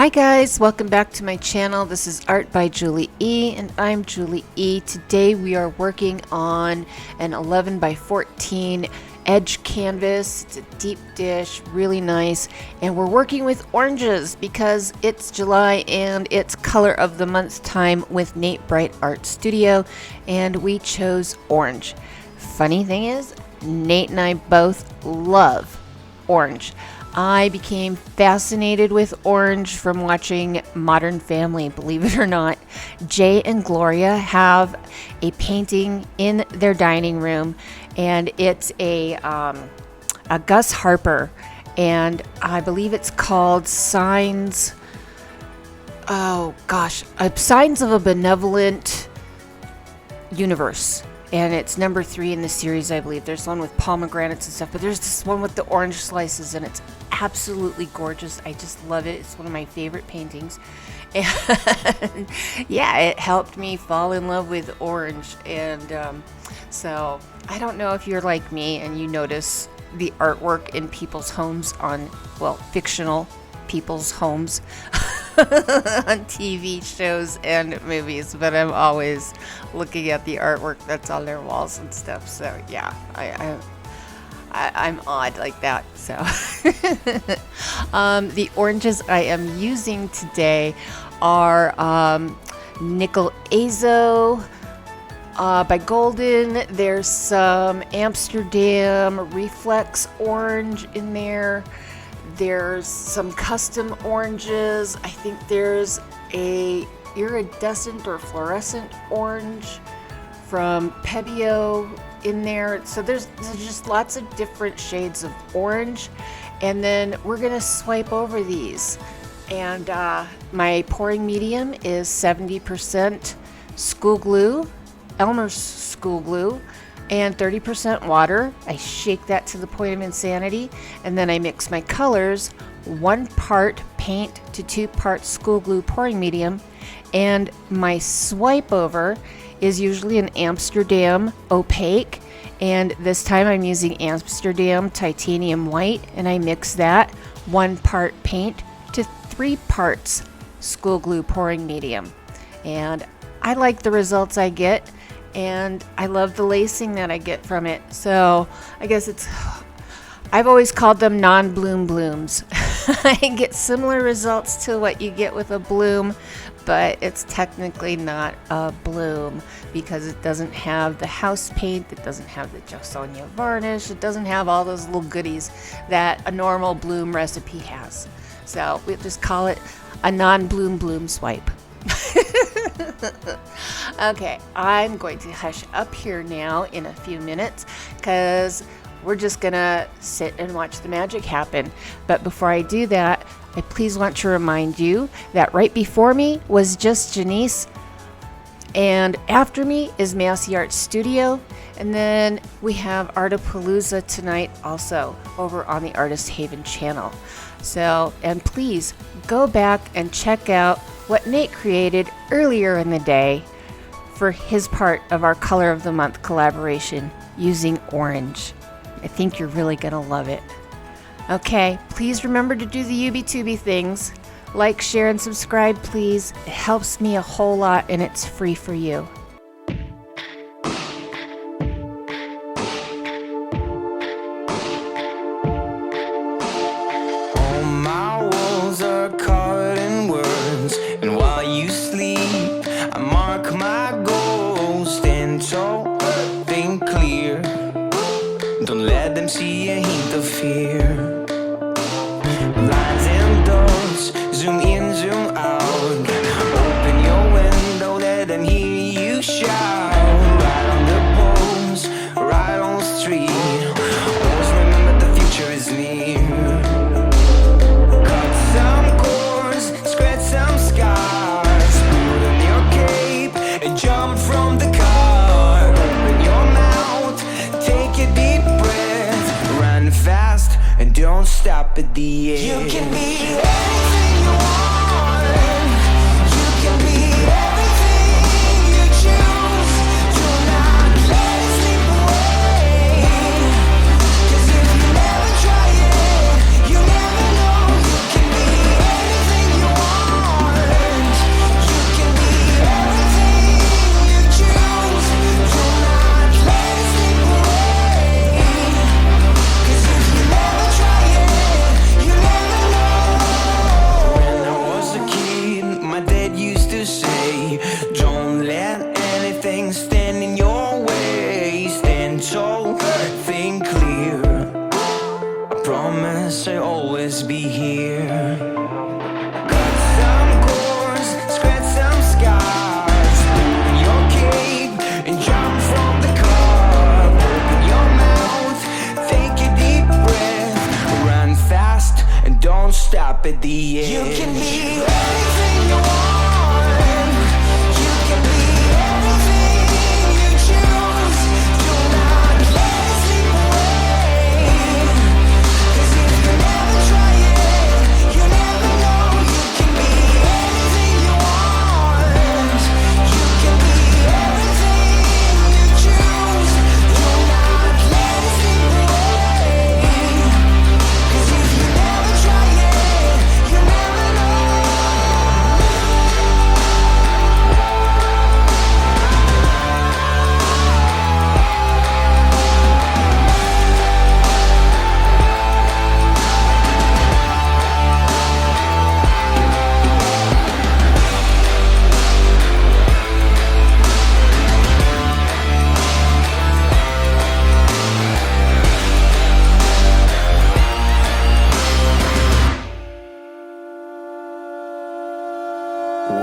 Hi guys, welcome back to my channel. This is Art by Julie E and I'm Julie E. Today we are working on an 11 by 14 edge canvas. It's a deep dish, really nice, and we're working with oranges because it's July and it's color of the month time with Nate Bright Art Studio, and we chose orange. Funny thing is, Nate and I both love orange. I became fascinated with orange from watching Modern Family, believe it or not. Jay and Gloria have a painting in their dining room, and it's a Gus Harper, and I believe it's called Signs of a Benevolent Universe. And it's number 3 in the series, I believe. There's one with pomegranates and stuff, but there's this one with the orange slices, and it's absolutely gorgeous. I just love it. It's one of my favorite paintings. And yeah, it helped me fall in love with orange. And so I don't know if you're like me and you notice the artwork in people's homes on, well, fictional people's homes on TV shows and movies, but I'm always looking at the artwork that's on their walls and stuff. So yeah, I'm odd like that. So the oranges I am using today are Nickel Azo by Golden. There's some Amsterdam Reflex Orange in there. There's some custom oranges. I think there's a iridescent or fluorescent orange from Pebeo in there. So there's just lots of different shades of orange. And then we're gonna swipe over these. And my pouring medium is 70% school glue, Elmer's School Glue, and 30% water. I shake that to the point of insanity, and then I mix my colors, 1 part paint to 2 parts school glue pouring medium, and my swipe over is usually an Amsterdam Opaque, and this time I'm using Amsterdam Titanium White, and I mix that 1 part paint to 3 parts school glue pouring medium. And I like the results I get, and I love the lacing that I get from it. So I guess I've always called them non-bloom blooms. I get similar results to what you get with a bloom, but it's technically not a bloom because it doesn't have the house paint, it doesn't have the Josonia varnish, it doesn't have all those little goodies that a normal bloom recipe has. So we just call it a non-bloom bloom swipe. Okay, I'm going to hush up here now in a few minutes because we're just gonna sit and watch the magic happen. But before I do that, I please want to remind you that right before me was just Janice, and after me is Massey Art Studio, and then we have Artapalooza tonight also over on the Artist Haven channel. So, and please go back and check out what Nate created earlier in the day for his part of our Color of the Month collaboration using orange. I think you're really gonna love it. Okay, please remember to do the UB2B things. Like, share, and subscribe, please. It helps me a whole lot and it's free for you. Don't let them see a hint of fear. Lines and doors, zoom in, zoom out. Open your window, let them hear you shout. Right on the poles, right on the street. Always remember the future is near. Cut some cords, scratch some scars. Put on your cape and jump from the car. Open your mouth, take a deep breath, run fast and don't stop at the end. You can be anything you want. You can be everything you choose. Do not let it slip away. 'Cause if you never try it, you never know. You can be anything you want.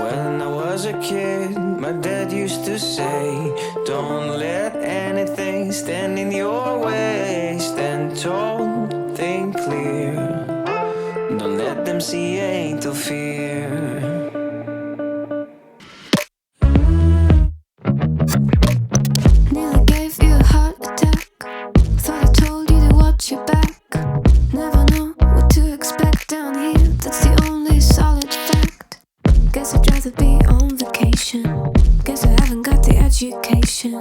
When I was a kid, my dad used to say, don't let anything stand in your way. Stand tall, think clear. Don't let them see you ain't of fear. Nearly gave you a heart attack. Thought I told you to watch your back. Never know what to expect down here. That's the only solid fact. Guess I'd rather be on vacation. Guess I haven't got the education.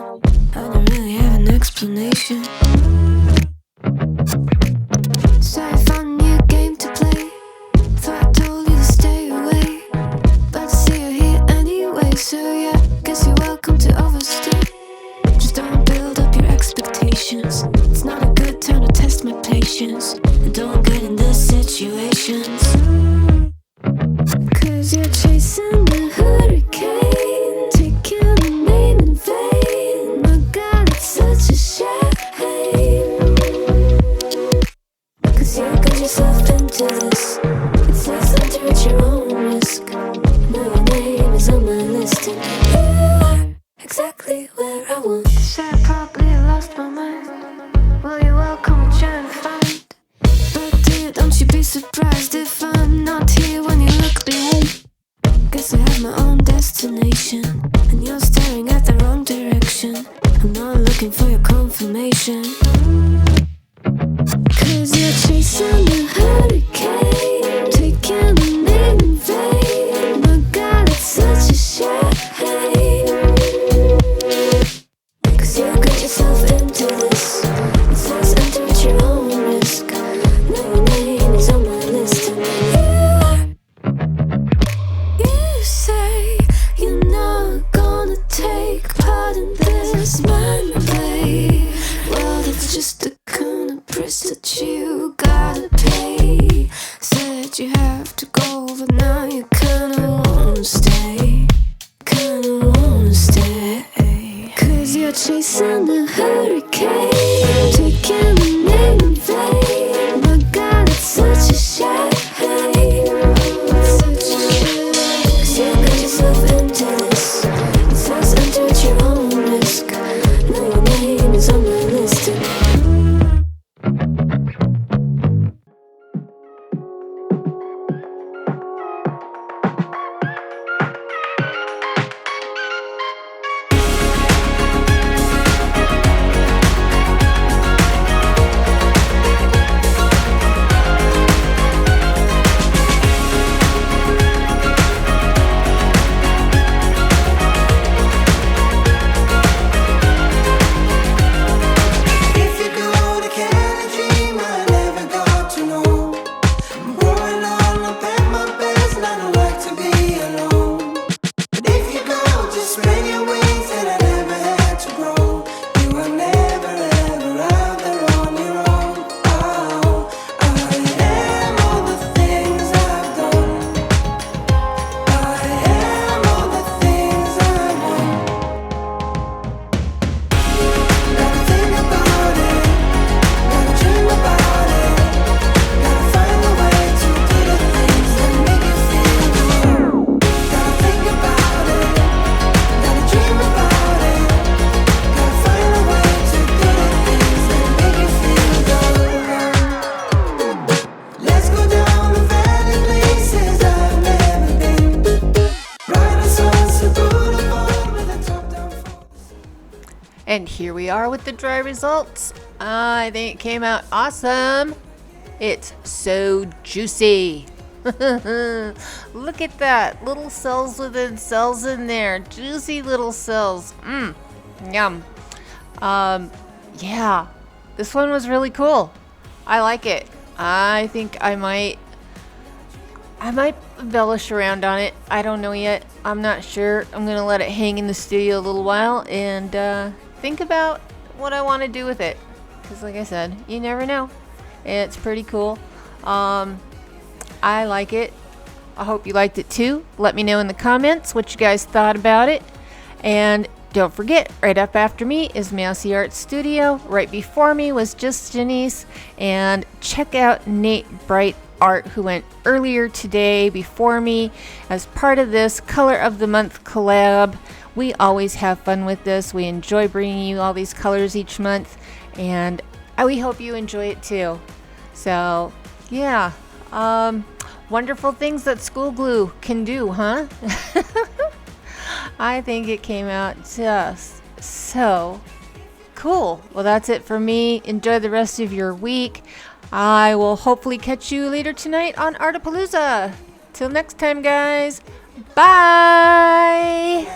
I don't really have an explanation. So I found a new game to play. Thought I told you to stay away, but I see you here anyway. So yeah, guess you're welcome to overstay. Just don't build up your expectations. It's not a good time to test my patience. And don't get in these situations. Cause you're chasing a hurricane, taking a name in vain. My God, it's such a shame. Cause you got yourself into this. It's less time to at your own risk. Now your name is on my list, and you are exactly where I want. Say I probably lost my mind. Well, you're welcome to try and find. But dear, don't you be surprised if I'm not here when you look behind. Guess I have my own destination, and you're staring at the wrong direction. I'm not looking for your confirmation. Cause you're chasing a hurricane, taking a name in vain. My God, it's such a shame. Cause you got yourself into this. It's less enter at your own risk. Now your name is on my list, and you say you're not gonna take part in this mind play. Well, that's just the kind of price that you gotta pay. Said you have to go, but now you kinda wanna stay. Kinda wanna stay. Cause you're chasing a hurricane, taking a name in vain. My God, it's such a shame. Such a shame. Cause you got yourself into this. It's less enter at your own risk. Now your name is on my list, and If you go to Canada, I never got to know. I'm growing all up at my best, and I don't like to be alone. But if you go, just spread your wings, and I never had to grow. You are never ever out there on your own. Oh, I am all the things I've done. I am all the things I want. Gotta think about it, gotta dream about it, gotta find a way to do the things that make you feel good. Gotta think about it, gotta dream about it, gotta find a way to do the things that make you feel good. Let's go down the valley places I've never been. Ride on Sunset Boulevard with a top down phone. And here we are with the dry results. I think it came out awesome. It's so juicy. Look at that. Little cells within cells in there. Juicy little cells. Yum. Yeah. This one was really cool. I like it. I think I might embellish around on it. I don't know yet. I'm not sure. I'm going to let it hang in the studio a little while and think about what I want to do with it. Because like I said, you never know. It's pretty cool. I like it. I hope you liked it too. Let me know in the comments what you guys thought about it. And don't forget, right up after me is Mousy Art Studio. Right before me was Just Janice. And check out Nate Bright art who went earlier today before me as part of this Color of the Month collab. We always have fun with this. We enjoy bringing you all these colors each month, and we hope you enjoy it too. So yeah, wonderful things that school glue can do, huh? I think it came out just so cool. Well, that's it for me. Enjoy the rest of your week. I will hopefully catch you later tonight on Artapalooza. Till next time, guys. Bye.